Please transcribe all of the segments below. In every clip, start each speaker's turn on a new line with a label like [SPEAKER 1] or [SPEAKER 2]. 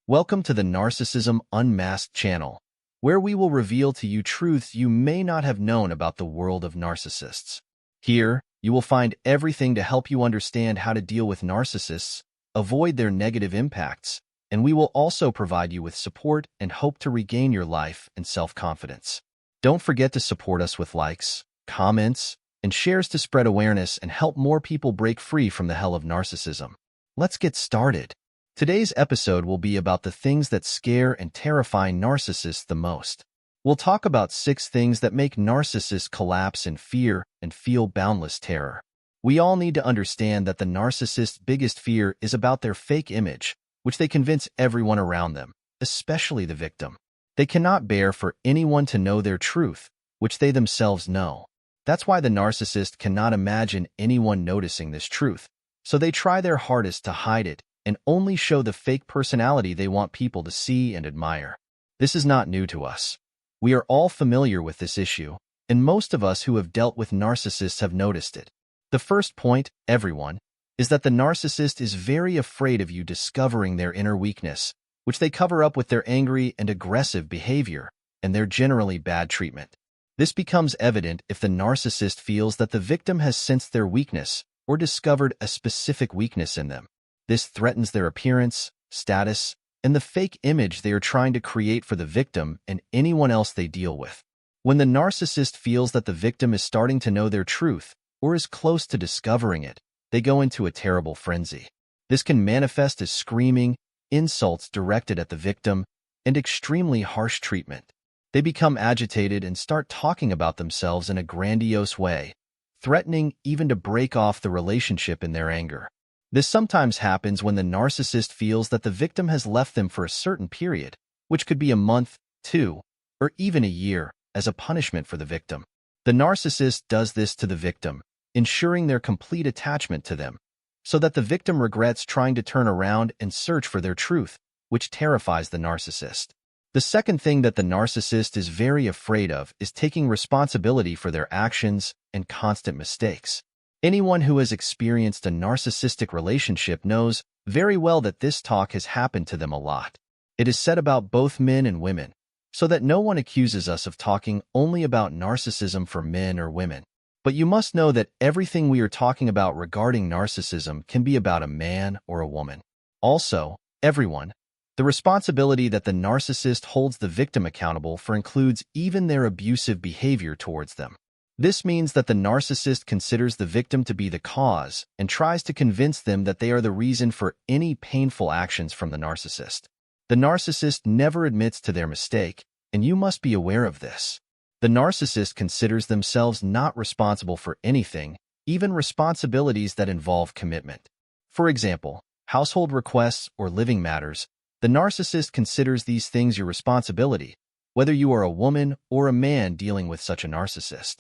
[SPEAKER 1] Welcome to the Narcissism Unmasked channel, where we will reveal to you truths you may not have known about the world of narcissists. Here, you will find everything to help you understand how to deal with narcissists, avoid their negative impacts, and we will also provide you with support and hope to regain your life and self-confidence. Don't forget to support us with likes, comments, and shares to spread awareness and help more people break free from the hell of narcissism. Let's get started. Today's episode will be about the things that scare and terrify narcissists the most. We'll talk about 6 things that make narcissists collapse in fear and feel boundless terror. We all need to understand that the narcissist's biggest fear is about their fake image, which they convince everyone around them, especially the victim. They cannot bear for anyone to know their truth, which they themselves know. That's why the narcissist cannot imagine anyone noticing this truth, so they try their hardest to hide it and only show the fake personality they want people to see and admire. This is not new to us. We are all familiar with this issue, and most of us who have dealt with narcissists have noticed it. The first point, everyone, is that the narcissist is very afraid of you discovering their inner weakness, which they cover up with their angry and aggressive behavior and their generally bad treatment. This becomes evident if the narcissist feels that the victim has sensed their weakness or discovered a specific weakness in them. This threatens their appearance, status, and the fake image they are trying to create for the victim and anyone else they deal with. When the narcissist feels that the victim is starting to know their truth or is close to discovering it, they go into a terrible frenzy. This can manifest as screaming, insults directed at the victim, and extremely harsh treatment. They become agitated and start talking about themselves in a grandiose way, threatening even to break off the relationship in their anger. This sometimes happens when the narcissist feels that the victim has left them for a certain period, which could be a month, 2, or even a year, as a punishment for the victim. The narcissist does this to the victim, ensuring their complete attachment to them, so that the victim regrets trying to turn around and search for their truth, which terrifies the narcissist. The second thing that the narcissist is very afraid of is taking responsibility for their actions and constant mistakes. Anyone who has experienced a narcissistic relationship knows very well that this talk has happened to them a lot. It is said about both men and women, so that no one accuses us of talking only about narcissism for men or women. But you must know that everything we are talking about regarding narcissism can be about a man or a woman. Also, everyone, the responsibility that the narcissist holds the victim accountable for includes even their abusive behavior towards them. This means that the narcissist considers the victim to be the cause and tries to convince them that they are the reason for any painful actions from the narcissist. The narcissist never admits to their mistake, and you must be aware of this. The narcissist considers themselves not responsible for anything, even responsibilities that involve commitment. For example, household requests or living matters. The narcissist considers these things your responsibility, whether you are a woman or a man dealing with such a narcissist.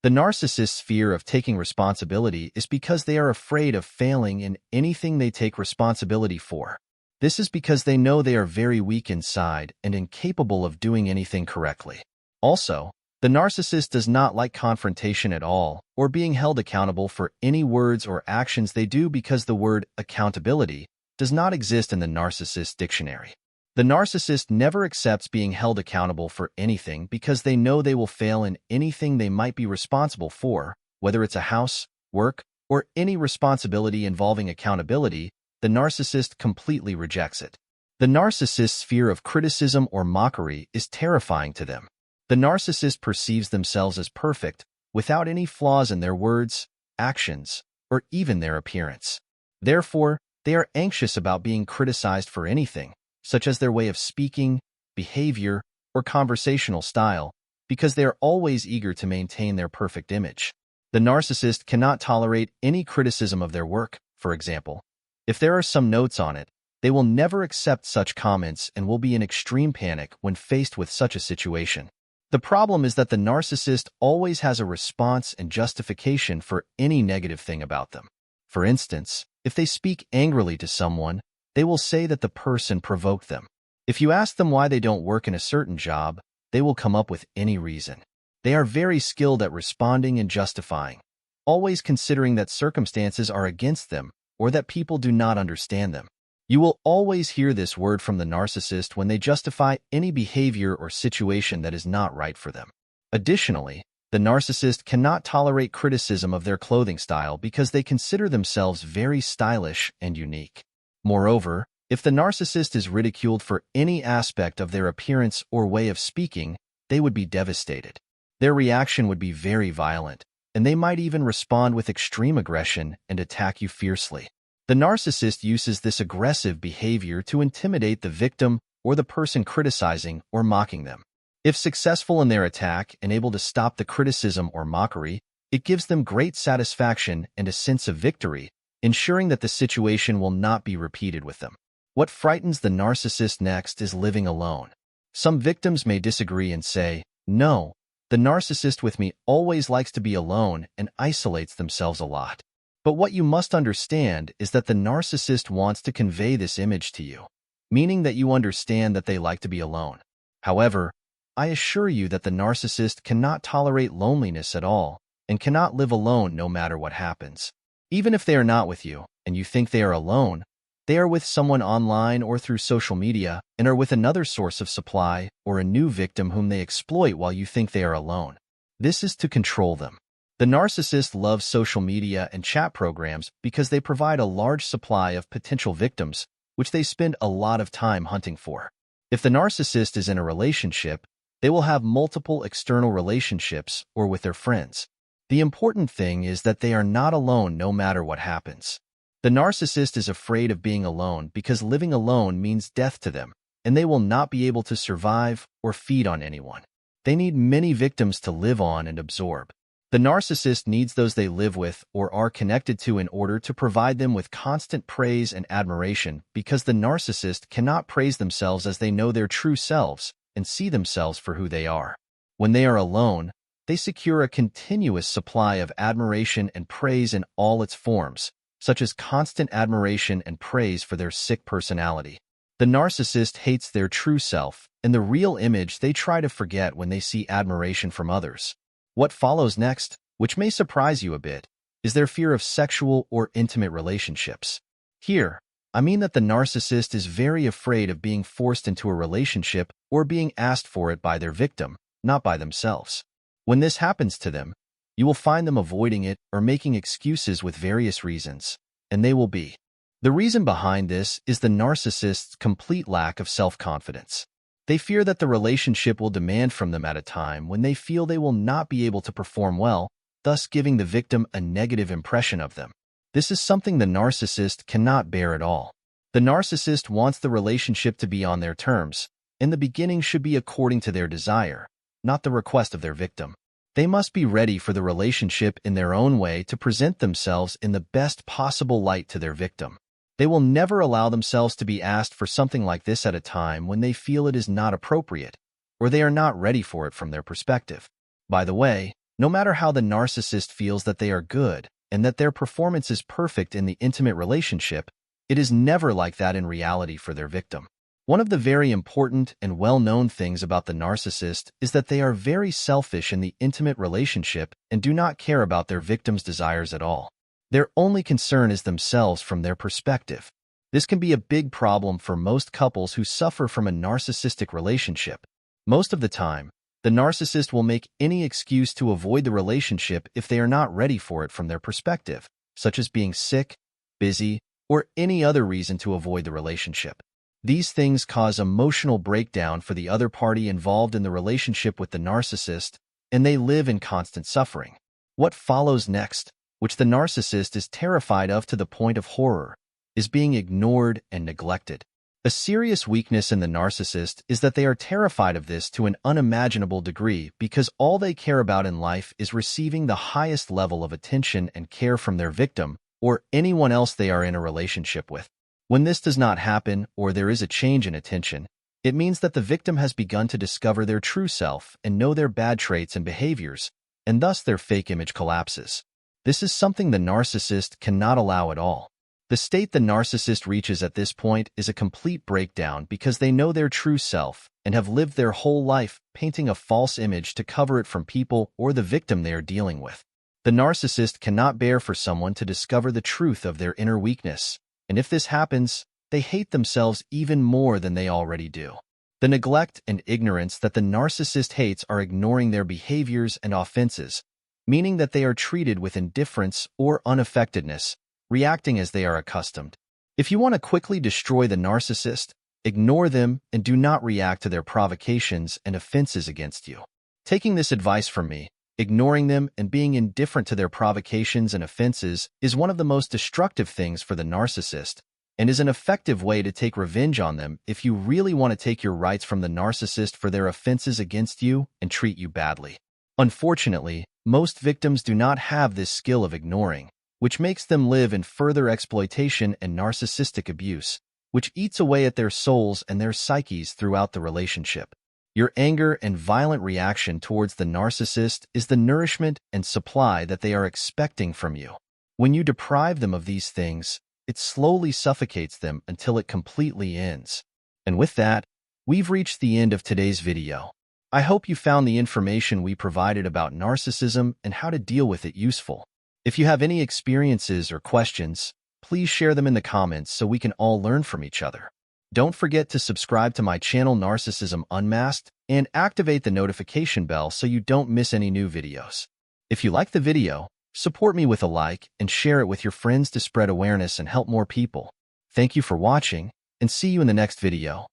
[SPEAKER 1] The narcissist's fear of taking responsibility is because they are afraid of failing in anything they take responsibility for. This is because they know they are very weak inside and incapable of doing anything correctly. Also, the narcissist does not like confrontation at all or being held accountable for any words or actions they do because the word accountability does not exist in the narcissist dictionary. The narcissist never accepts being held accountable for anything because they know they will fail in anything they might be responsible for, whether it's a house, work, or any responsibility involving accountability. The narcissist completely rejects it. The narcissist's fear of criticism or mockery is terrifying to them. The narcissist perceives themselves as perfect, without any flaws in their words, actions, or even their appearance. Therefore, they are anxious about being criticized for anything, such as their way of speaking, behavior, or conversational style, because they are always eager to maintain their perfect image. The narcissist cannot tolerate any criticism of their work, for example. If there are some notes on it, they will never accept such comments and will be in extreme panic when faced with such a situation. The problem is that the narcissist always has a response and justification for any negative thing about them. For instance, if they speak angrily to someone, they will say that the person provoked them. If you ask them why they don't work in a certain job, they will come up with any reason. They are very skilled at responding and justifying, always considering that circumstances are against them or that people do not understand them. You will always hear this word from the narcissist when they justify any behavior or situation that is not right for them. Additionally, the narcissist cannot tolerate criticism of their clothing style because they consider themselves very stylish and unique. Moreover, if the narcissist is ridiculed for any aspect of their appearance or way of speaking, they would be devastated. Their reaction would be very violent, and they might even respond with extreme aggression and attack you fiercely. The narcissist uses this aggressive behavior to intimidate the victim or the person criticizing or mocking them. If successful in their attack and able to stop the criticism or mockery, it gives them great satisfaction and a sense of victory, ensuring that the situation will not be repeated with them. What frightens the narcissist next is living alone. Some victims may disagree and say, "No, the narcissist with me always likes to be alone and isolates themselves a lot." But what you must understand is that the narcissist wants to convey this image to you, meaning that you understand that they like to be alone. However, I assure you that the narcissist cannot tolerate loneliness at all and cannot live alone no matter what happens. Even if they are not with you and you think they are alone, they are with someone online or through social media and are with another source of supply or a new victim whom they exploit while you think they are alone. This is to control them. The narcissist loves social media and chat programs because they provide a large supply of potential victims, which they spend a lot of time hunting for. If the narcissist is in a relationship, they will have multiple external relationships or with their friends. The important thing is that they are not alone no matter what happens. The narcissist is afraid of being alone because living alone means death to them, and they will not be able to survive or feed on anyone. They need many victims to live on and absorb. The narcissist needs those they live with or are connected to in order to provide them with constant praise and admiration because the narcissist cannot praise themselves as they know their true selves and see themselves for who they are. When they are alone, they secure a continuous supply of admiration and praise in all its forms, such as constant admiration and praise for their sick personality. The narcissist hates their true self and the real image they try to forget when they see admiration from others. What follows next, which may surprise you a bit, is their fear of sexual or intimate relationships. Here, I mean that the narcissist is very afraid of being forced into a relationship or being asked for it by their victim, not by themselves. When this happens to them, you will find them avoiding it or making excuses with various reasons, and they will be. The reason behind this is the narcissist's complete lack of self-confidence. They fear that the relationship will demand from them at a time when they feel they will not be able to perform well, thus giving the victim a negative impression of them. This is something the narcissist cannot bear at all. The narcissist wants the relationship to be on their terms, and the beginning should be according to their desire, not the request of their victim. They must be ready for the relationship in their own way to present themselves in the best possible light to their victim. They will never allow themselves to be asked for something like this at a time when they feel it is not appropriate, or they are not ready for it from their perspective. By the way, no matter how the narcissist feels that they are good and that their performance is perfect in the intimate relationship, it is never like that in reality for their victim. One of the very important and well-known things about the narcissist is that they are very selfish in the intimate relationship and do not care about their victim's desires at all. Their only concern is themselves from their perspective. This can be a big problem for most couples who suffer from a narcissistic relationship. Most of the time, the narcissist will make any excuse to avoid the relationship if they are not ready for it from their perspective, such as being sick, busy, or any other reason to avoid the relationship. These things cause emotional breakdown for the other party involved in the relationship with the narcissist, and they live in constant suffering. What follows next, which the narcissist is terrified of to the point of horror, is being ignored and neglected. A serious weakness in the narcissist is that they are terrified of this to an unimaginable degree because all they care about in life is receiving the highest level of attention and care from their victim or anyone else they are in a relationship with. When this does not happen or there is a change in attention, it means that the victim has begun to discover their true self and know their bad traits and behaviors, and thus their fake image collapses. This is something the narcissist cannot allow at all. The state the narcissist reaches at this point is a complete breakdown because they know their true self and have lived their whole life painting a false image to cover it from people or the victim they are dealing with. The narcissist cannot bear for someone to discover the truth of their inner weakness, and if this happens, they hate themselves even more than they already do. The neglect and ignorance that the narcissist hates are ignoring their behaviors and offenses, meaning that they are treated with indifference or unaffectedness, reacting as they are accustomed. If you want to quickly destroy the narcissist, ignore them and do not react to their provocations and offenses against you. Taking this advice from me, ignoring them and being indifferent to their provocations and offenses is one of the most destructive things for the narcissist, and is an effective way to take revenge on them if you really want to take your rights from the narcissist for their offenses against you and treat you badly. Unfortunately, most victims do not have this skill of ignoring, which makes them live in further exploitation and narcissistic abuse, which eats away at their souls and their psyches throughout the relationship. Your anger and violent reaction towards the narcissist is the nourishment and supply that they are expecting from you. When you deprive them of these things, it slowly suffocates them until it completely ends. And with that, we've reached the end of today's video. I hope you found the information we provided about narcissism and how to deal with it useful. If you have any experiences or questions, please share them in the comments so we can all learn from each other. Don't forget to subscribe to my channel Narcissism Unmasked and activate the notification bell so you don't miss any new videos. If you like the video, support me with a like and share it with your friends to spread awareness and help more people. Thank you for watching, and see you in the next video.